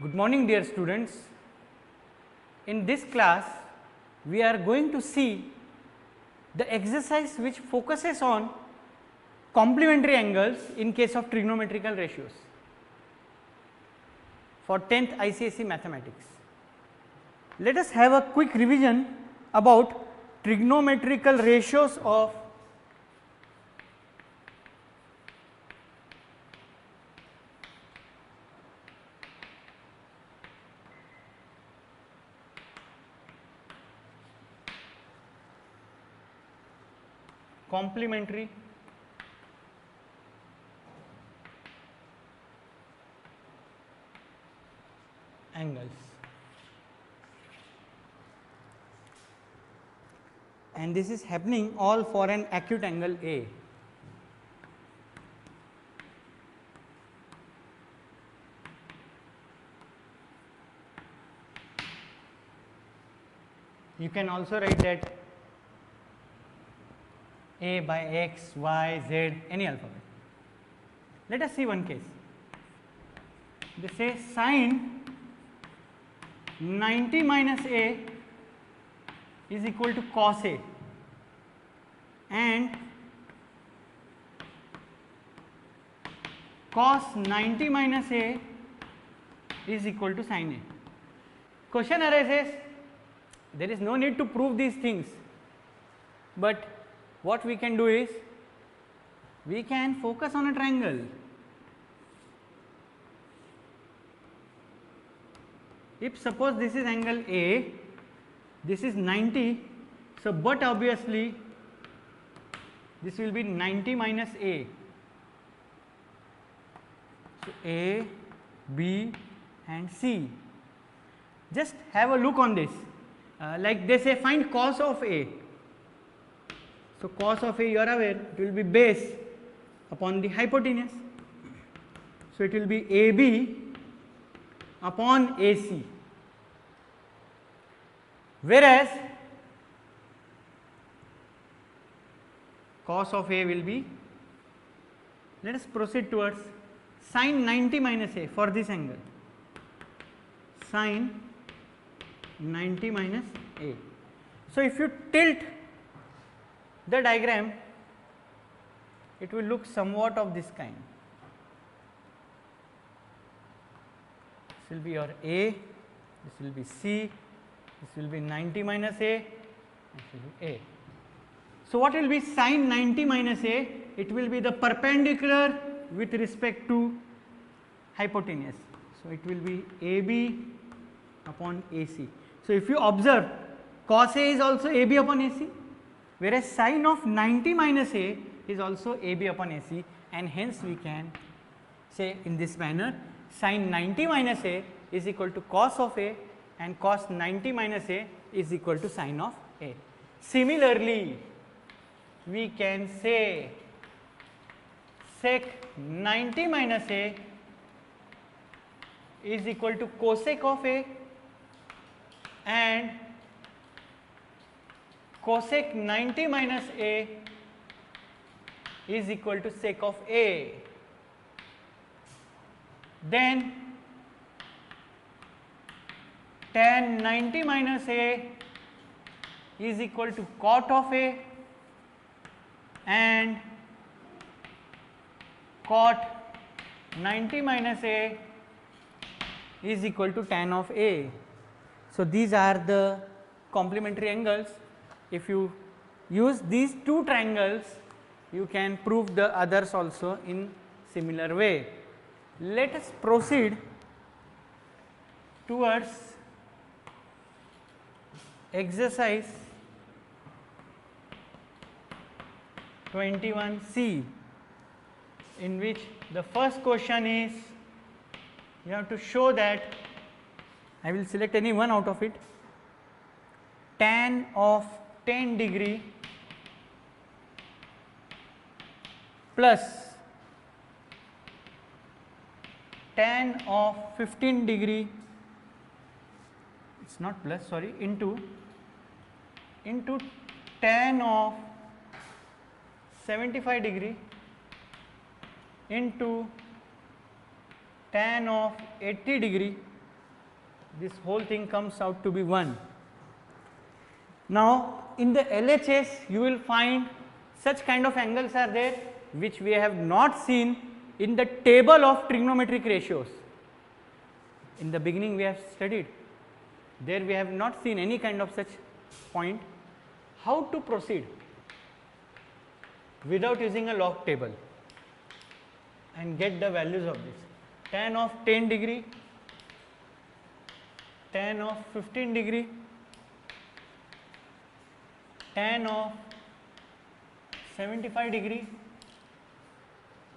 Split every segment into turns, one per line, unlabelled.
Good morning dear students. In this class we are going to see the exercise which focuses on complementary angles in case of trigonometrical ratios for 10th ICSE mathematics. Let us have a quick revision about trigonometrical ratios of complementary angles, and this is happening all for an acute angle A. You can also write that A by X, Y, Z, any alphabet. Let us see one case. They say sine 90 minus A is equal to cos A, and cos 90 minus A is equal to sin A. Question arises, there is no need to prove these things, but what we can do is we can focus on a triangle. If suppose this is angle A, this is 90, so but obviously this will be 90 minus A. So A, B and C. Just have a look on this. Like they say find cos of A. So cos of A, you are aware, it will be base upon the hypotenuse. So it will be AB upon AC. Whereas cos of A will be, let us proceed towards sin 90 minus A for this angle. Sin 90 minus A. So if you tilt the diagram, it will look somewhat of this kind. This will be your A, this will be C, this will be 90 minus A, this will be A. So what will be sin 90 minus A? It will be the perpendicular with respect to hypotenuse. So it will be AB upon AC. So if you observe, cos A is also AB upon AC, whereas sin of 90 minus A is also AB upon AC, and hence we can say in this manner sin 90 minus A is equal to cos of A, and cos 90 minus A is equal to sin of A. Similarly, we can say sec 90 minus A is equal to cosec of A, and cosec 90 minus A is equal to sec of A. Then tan 90 minus A is equal to cot of A, and cot 90 minus A is equal to tan of A. So these are the complementary angles. If you use these two triangles, you can prove the others also in similar way. Let us proceed towards exercise 21C, in which the first question is, you have to show that, I will select any one out of it, tan of 10 degree plus tan of 15 degree, it is not plus, sorry, into tan of 75 degree into tan of 80 degree this whole thing comes out to be 1. Now, in the LHS you will find such kind of angles are there which we have not seen in the table of trigonometric ratios. In the beginning we have studied, there we have not seen any kind of such point. How to proceed without using a log table and get the values of this? Tan of 10 degree, tan of 15 degree, tan of 75 degree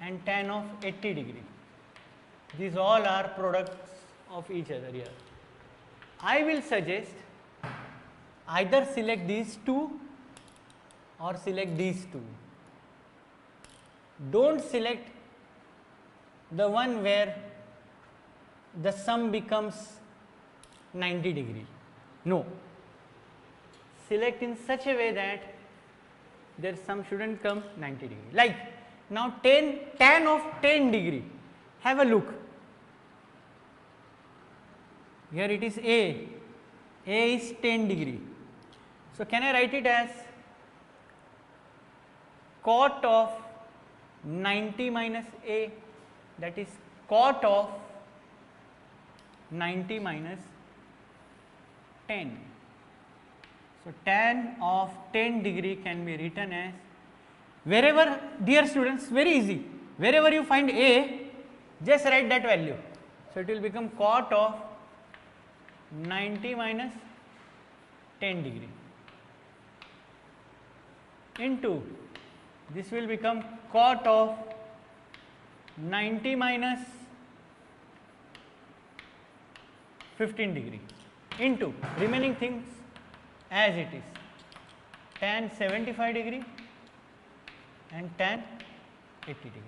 and tan of 80 degree. These all are products of each other here. I will suggest either select these two or select these two. Don't select the one where the sum becomes 90 degree. No. Select in such a way that their sum shouldn't come 90 degree. Like now tan of 10 degree. Have a look. Here it is A. A is 10 degree. So can I write it as cot of 90 minus A, that is cot of 90 minus 10. So tan of 10 degree can be written as, wherever, dear students, very easy, wherever you find A, just write that value. So it will become cot of 90 minus 10 degree into, this will become cot of 90 minus 15 degree into remaining things as it is, tan 75 degree and tan 80 degree.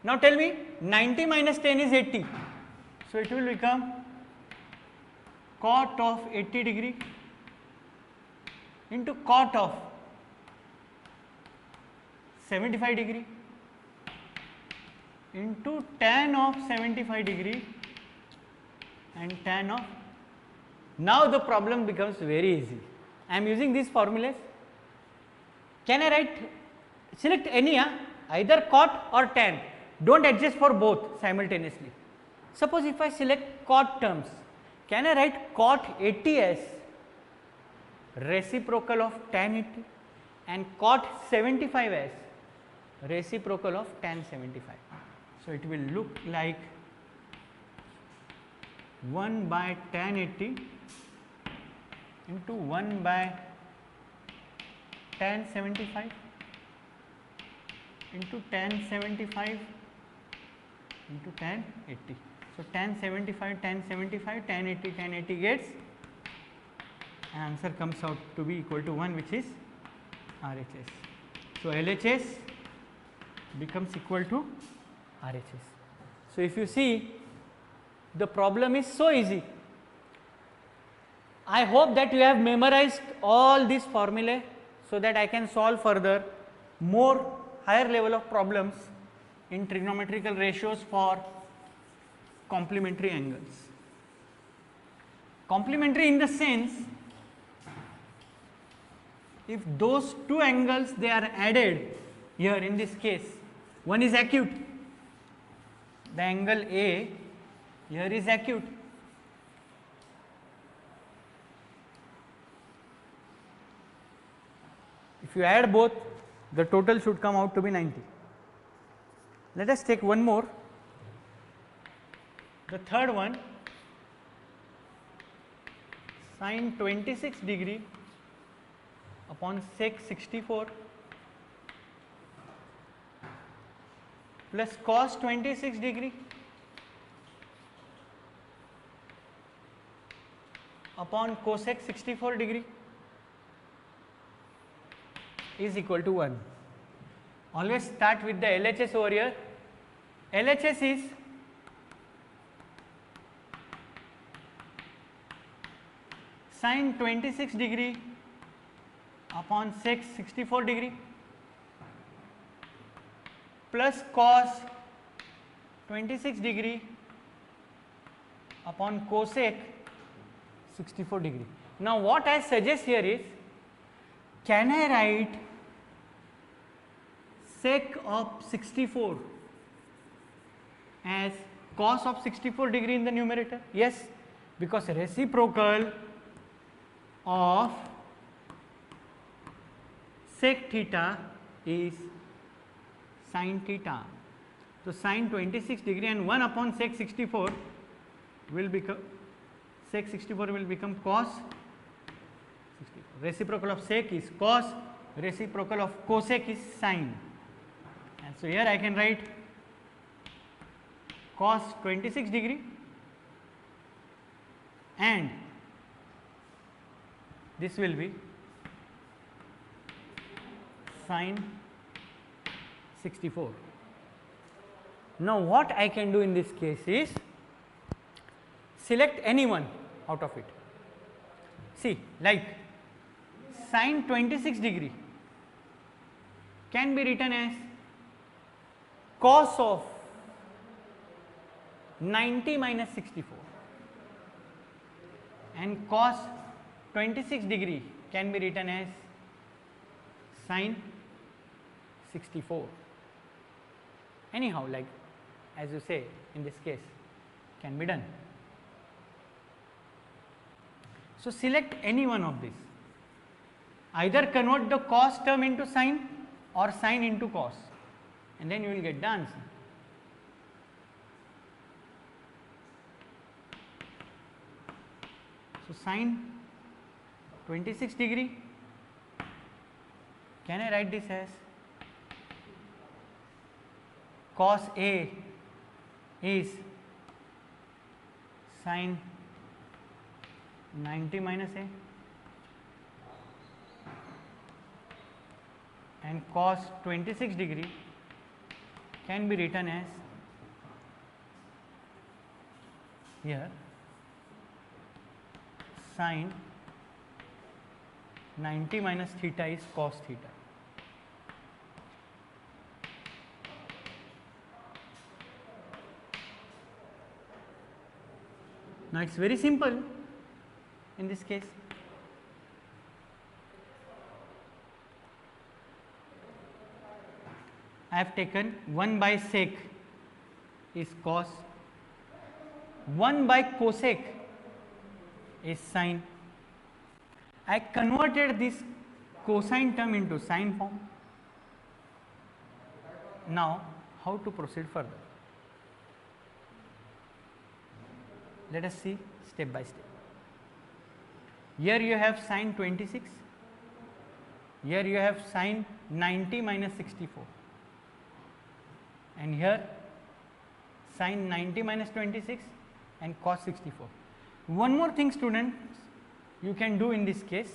Now tell me 90 minus 10 is 80. So it will become cot of 80 degree into cot of 75 degree into tan of 75 degree and tan of. Now the problem becomes very easy. I am using these formulas. Can I write, select any, either cot or tan, don't adjust for both simultaneously. Suppose if I select cot terms, can I write cot 80 as reciprocal of tan 80 and cot 75 as reciprocal of tan 75. So it will look like 1 by tan 80 into 1 by tan 75 into tan 75 into tan 80. So tan 75, tan 75, tan 80, tan 80 gets, answer comes out to be equal to 1, which is RHS. So LHS becomes equal to RHS. So if you see, the problem is so easy. I hope that you have memorized all these formulae so that I can solve further more higher level of problems in trigonometrical ratios for complementary angles. Complementary in the sense, if those two angles they are added here in this case, one is acute, the angle A here is acute, if you add both, the total should come out to be 90. Let us take one more, the third one, sin 26 degree upon sec 64 plus cos 26 degree upon cosec 64 degree is equal to 1. Always start with the LHS over here. LHS is sin 26 degree upon sec 64 degree plus cos 26 degree upon cosec 64 degree. Now what I suggest here is, can I write sec of 64 as cos of 64 degree in the numerator? Yes, because reciprocal of sec theta is sin theta. So sin 26 degree and 1 upon sec 64 will become, sec 64 will become cos 64. Reciprocal of sec is cos, reciprocal of cosec is sin. And so here I can write cos 26 degree and this will be sin 64. Now what I can do in this case is select any one out of it. See, like sin 26 degree can be written as cos of 90 minus 64 and cos 26 degree can be written as sin 64. Anyhow, like as you say in this case, can be done. So select any one of these, either convert the cos term into sin or sin into cos, and then you will get the answer. So sin 26 degree, can I write this as cos A is sin 90 minus A and cos 26 degree can be written as here sin 90 minus theta is cos theta. Now it is very simple in this case. I have taken 1 by sec is cos, 1 by cosec is sin. I converted this cosine term into sin form. Now how to proceed further? Let us see step by step. Here you have sin 26, here you have sin 90 minus 64, and here sin 90 minus 26 and cos 64. One more thing, students, you can do in this case,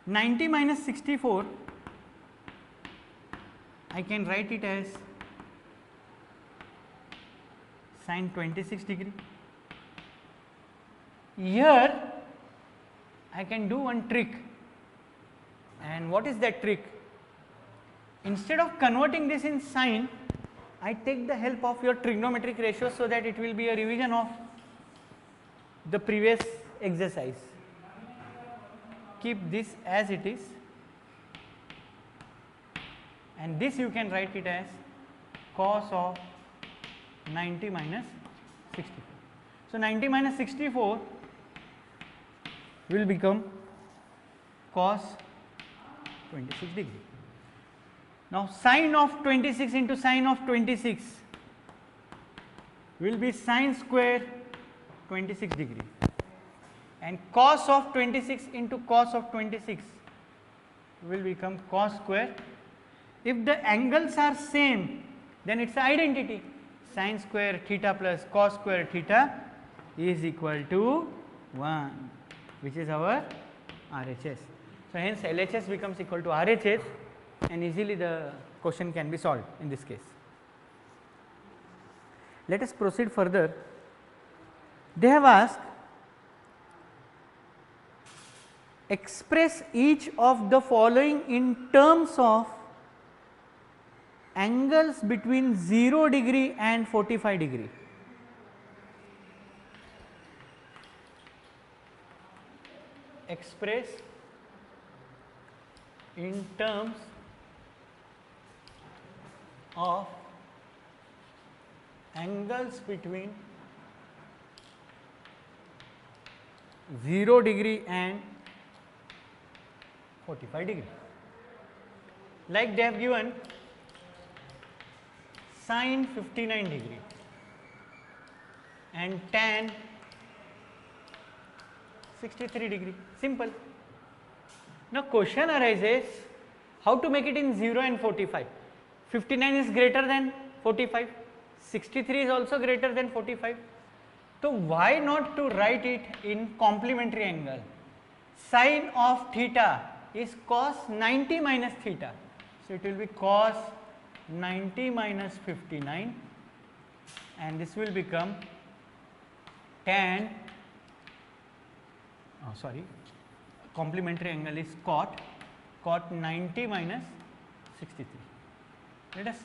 90 minus 64 I can write it as sin 26 degree. Here I can do one trick, and what is that trick? Instead of converting this in sin, I take the help of your trigonometric ratios so that it will be a revision of the previous exercise. Keep this as it is, and this you can write it as cos of 90 minus 64. So 90 minus 64 will become cos 26 degree. Now sin of 26 into sin of 26 will be sin square 26 degree, and cos of 26 into cos of 26 will become cos square. If the angles are same, then it is identity. Sin square theta plus cos square theta is equal to 1, which is our RHS. So hence LHS becomes equal to RHS, and easily the question can be solved in this case. Let us proceed further. They have asked, express each of the following in terms of angles between 0 degree and 45 degree. express in terms of angles between 0 degree and 45 degree. Like they have given sin 59 degree and tan 63 degree. Simple. Now question arises how to make it in 0 and 45. 59 is greater than 45, 63 is also greater than 45. So why not to write it in complementary angle? Sin of theta is cos 90 minus theta. So it will be cos 90 minus 59 and this will become tan, complementary angle is cot 90 minus 63. Let us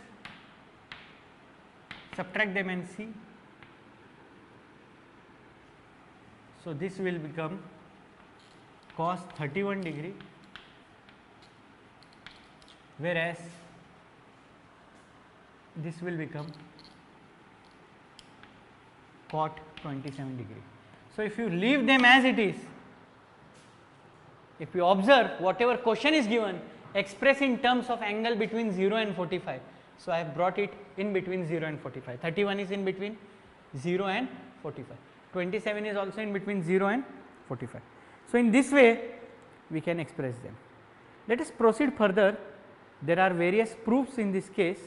subtract them and see. So this will become cos 31 degree, whereas this will become cot 27 degree. So if you leave them as it is, if you observe whatever question is given, express in terms of angle between 0 and 45. So I have brought it in between 0 and 45. 31 is in between 0 and 45. 27 is also in between 0 and 45. So in this way we can express them. Let us proceed further. There are various proofs in this case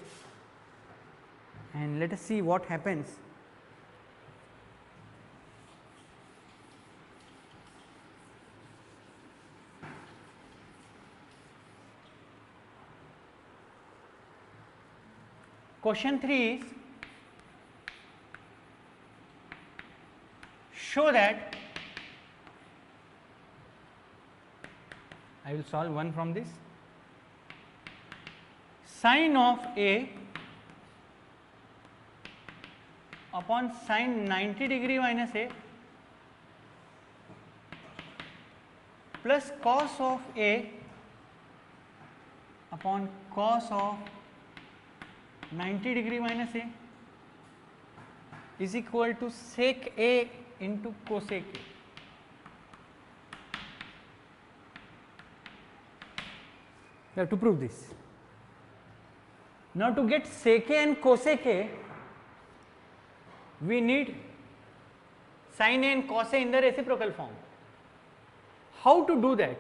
and let us see what happens. Question 3 is, show that, I will solve one from this, sin of A upon sin 90 degree minus A plus cos of A upon cos of 90 degree minus A is equal to sec A into cosec A. You have to prove this. Now to get sec A and cosec A, we need sin A and cos A in the reciprocal form. How to do that?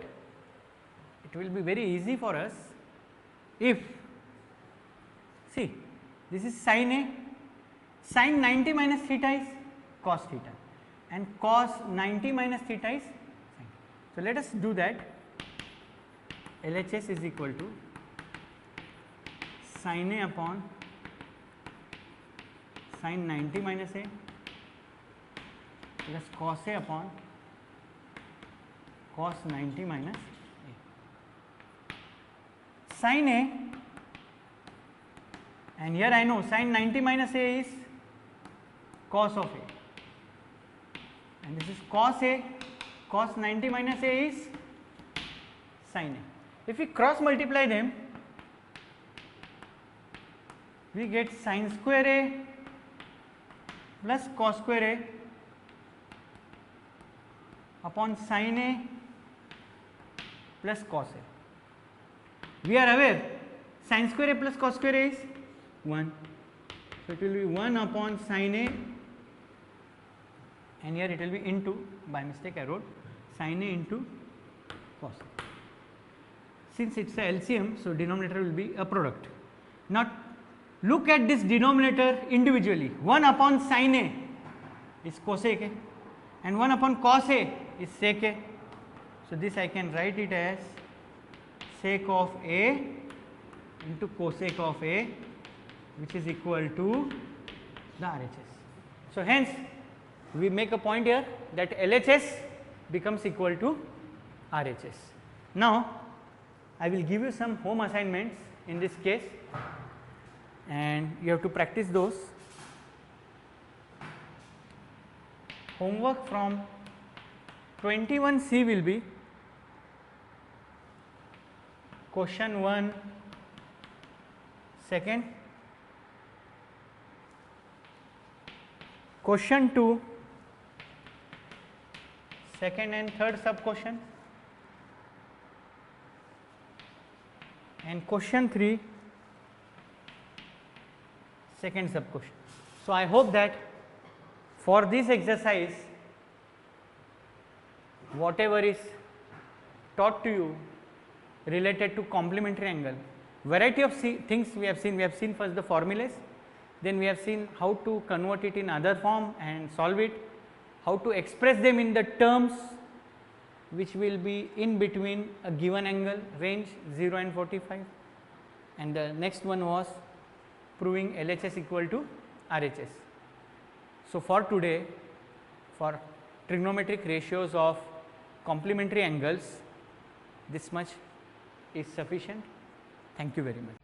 It will be very easy for us if, see, this is sin A, sin 90 minus theta is cos theta and cos 90 minus theta is sin. So let us do that. LHS is equal to sin A upon sin 90 minus A plus cos A upon cos 90 minus A. Sin A, and here I know sin 90 minus A is cos of A and this is cos A, cos 90 minus A is sin A. If we cross multiply them, we get sin square A plus cos square A upon sin A plus cos A. We are aware sin square A plus cos square A is 1. So it will be 1 upon sin A and here it will be into, by mistake I wrote sin A into cos A. Since it is a LCM, so denominator will be a product. Now look at this denominator individually. 1 upon sin A is cosec A and 1 upon cos A is sec A. So this I can write it as sec of A into cosec of A, which is equal to the RHS. So hence we make a point here that LHS becomes equal to RHS. Now I will give you some home assignments in this case and you have to practice those. Homework from 21C will be question 1, second, question 2, second and third sub question, and question 3, second sub question. So, I hope that for this exercise whatever is taught to you related to complementary angle, variety of things we have seen first the formulas, then we have seen how to convert it in other form and solve it, how to express them in the terms which will be in between a given angle range 0 and 45, and the next one was proving LHS equal to RHS. So, for today, for trigonometric ratios of complementary angles, this much is sufficient. Thank you very much.